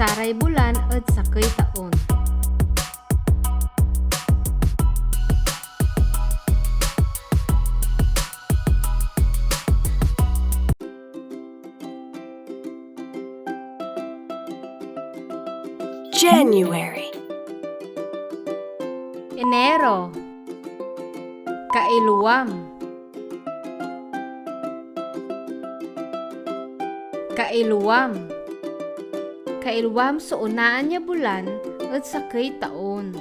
Saray bulan at sakay taon. January, Enero. Kailuwam. Kailuwam. Kailuwam sa unaan niya bulan at sakay taon.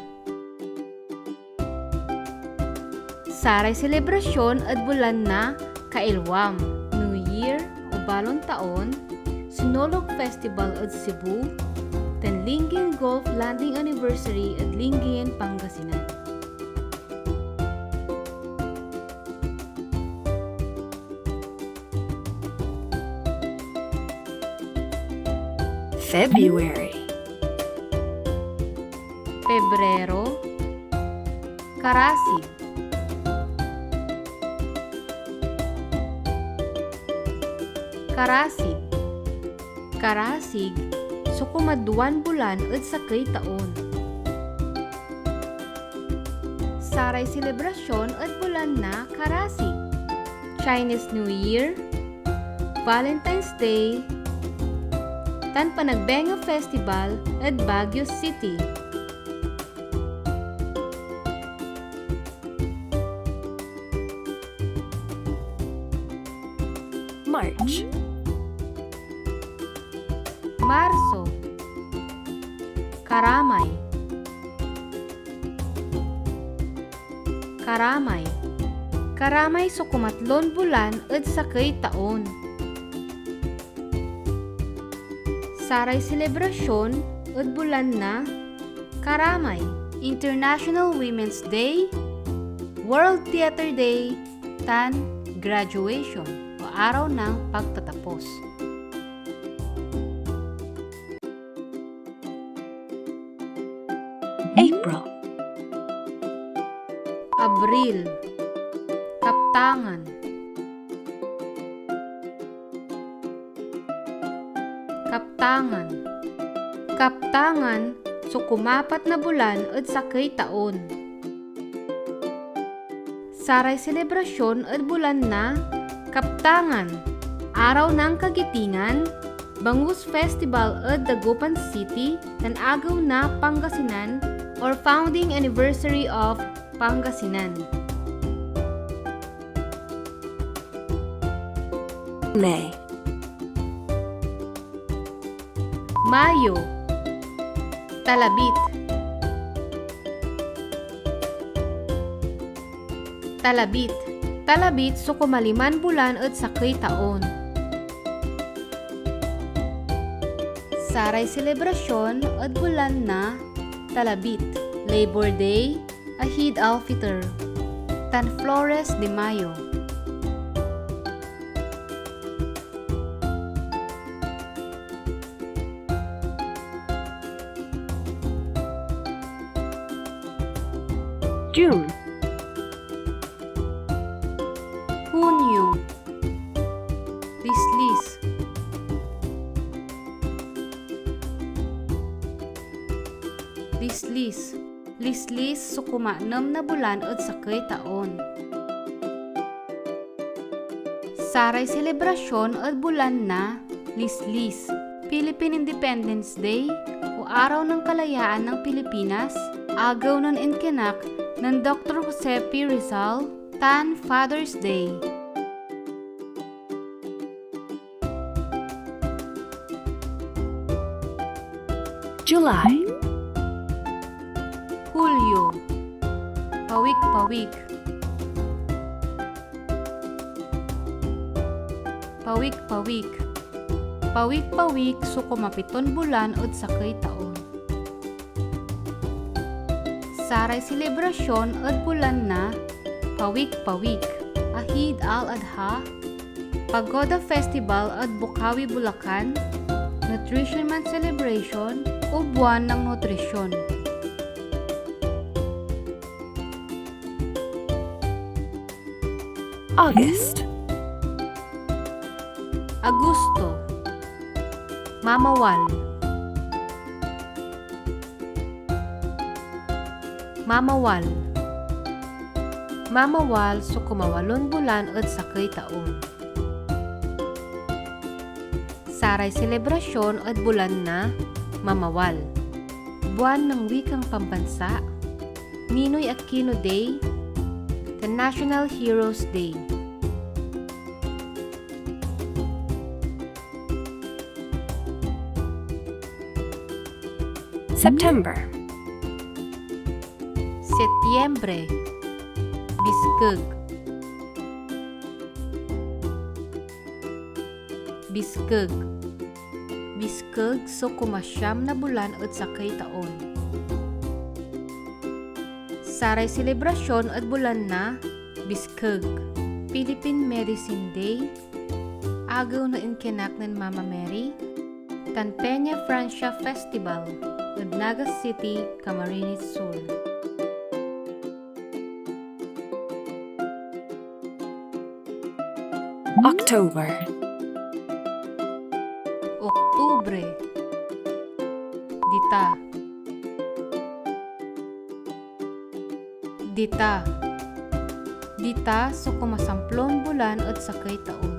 Saray selebrasyon at bulan na kailuwam. New Year o Balon Taon, Sinulog Festival at Cebu, Lingayen Golf Landing Anniversary at Lingayen, Pangasinan. February, Pebrero. Karasig. Karasig. Karasig, sukumaduan bulan at sakay taon. Saray selebrasyon at bulan na karasig. Chinese New Year, Valentine's Day, Tan Panagbenga Festival at Baguio City. March, Marso. Karamay. Karamay. Karamay sukumatlon bulan at sakay taon. Saray selebrasyon at bulan na Karamay. International Women's Day, World Theater Day, Tan Graduation o araw ng pagtatapos. April, Abril. Kaptangan. Kaptangan. Kaptangan, sukumapat na bulan at sakay taon. Saray selebrasyon at bulan na Kaptangan, Araw ng Kagitingan, Bangus Festival at Dagupan City, Tanagaw na Pangasinan, or Founding Anniversary of Pangasinan. May, Mayo. Talabit. Talabit. Talabit, sukumaliman bulan at sakay taon. Saray selebrasyon at bulan na Talabit. Labor Day, Eid al-Fitr, Tan Flores de Mayo. June, Hunyo. Lislis. Lislis. Lislis, sukumanam na bulan at sakay taon. Saray selebrasyon at bulan na Lislis. Philippine Independence Day o Araw ng Kalayaan ng Pilipinas, agaw ng inkinak ng Dr. Jose P. Rizal, Tan Father's Day. July, Hulyo. Pawik-pawik. Pawik-pawik. Pawik-pawik, sukumapiton bulan at sakay taon. Saray selebrasyon at bulan na Pawik-pawik, Eid al-Adha, Pagoda Festival at Bukawi, Bulacan, Nutrition Month Celebration o Buwan ng Nutrisyon. August. Agosto. Mamawal. Mamawal. Mamawal so kumawalon bulan at sakay taon. Saray selebrasyon at bulan na mamawal. Buwan ng wikang pambansa, Ninoy Aquino Day, the National Heroes Day. September. Setyembre. Biskeg. Biskeg. Biskeg so kumasyam na bulan at sakay taon. Saray selebrasyon at bulan na Biskeg. Philippine Medicine Day. Agaw na inkenak ng Mama Mary. Tan Peña Francia Festival at Naga City, Camarines Sur. October. Oktubre. Dita. Dita. Dita so kumasamplong bulan at sakay taon.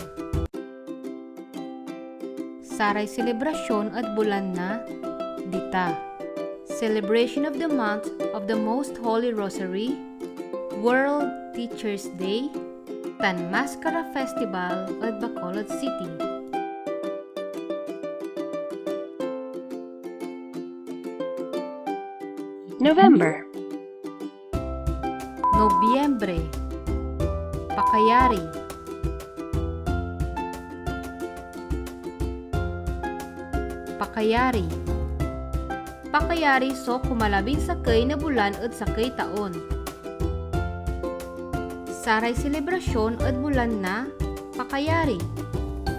Saray selebrasyon at bulan na Dita. Celebration of the month of the Most Holy Rosary, World Teachers Day, Tan Mascara Festival at Bacolod City. November. Nobyembre. Pakayari. Pakayari. Pakayari so kumalabing sakay na bulan at sakay taon. Saray selebrasyon at bulan na Pakayari.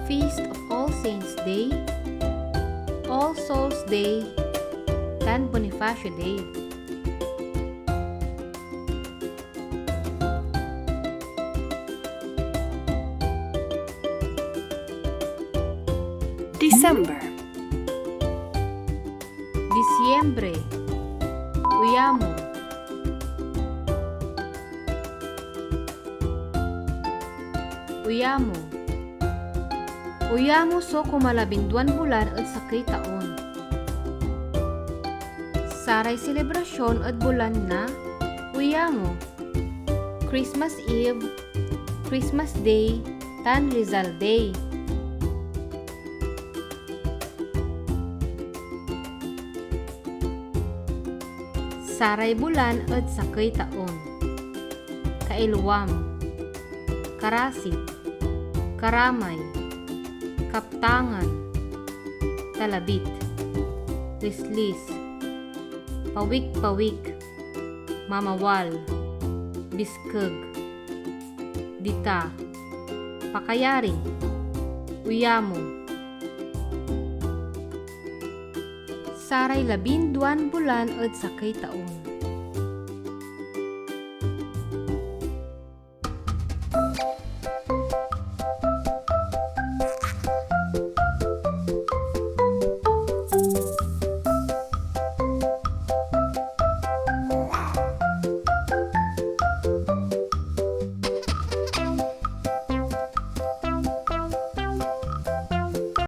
Feast of All Saints Day, All Souls Day, San Bonifacio Day. December. Disyembre. Uyamo. Uyamo. Uyamo so kumalabinduan bulan at sakay taon. Saray selebrasyon at bulan na Uyamo. Christmas Eve, Christmas Day, Tan Rizal Day. Saray bulan at sakay taon. Kailwam. Karasit. Karamay. Kaptangan. Talabit. Lislis. Pawik-pawik. Mamawal. Biskeg. Dita. Pakayari. Uyamo. Saray 12 bulan at sakay taon.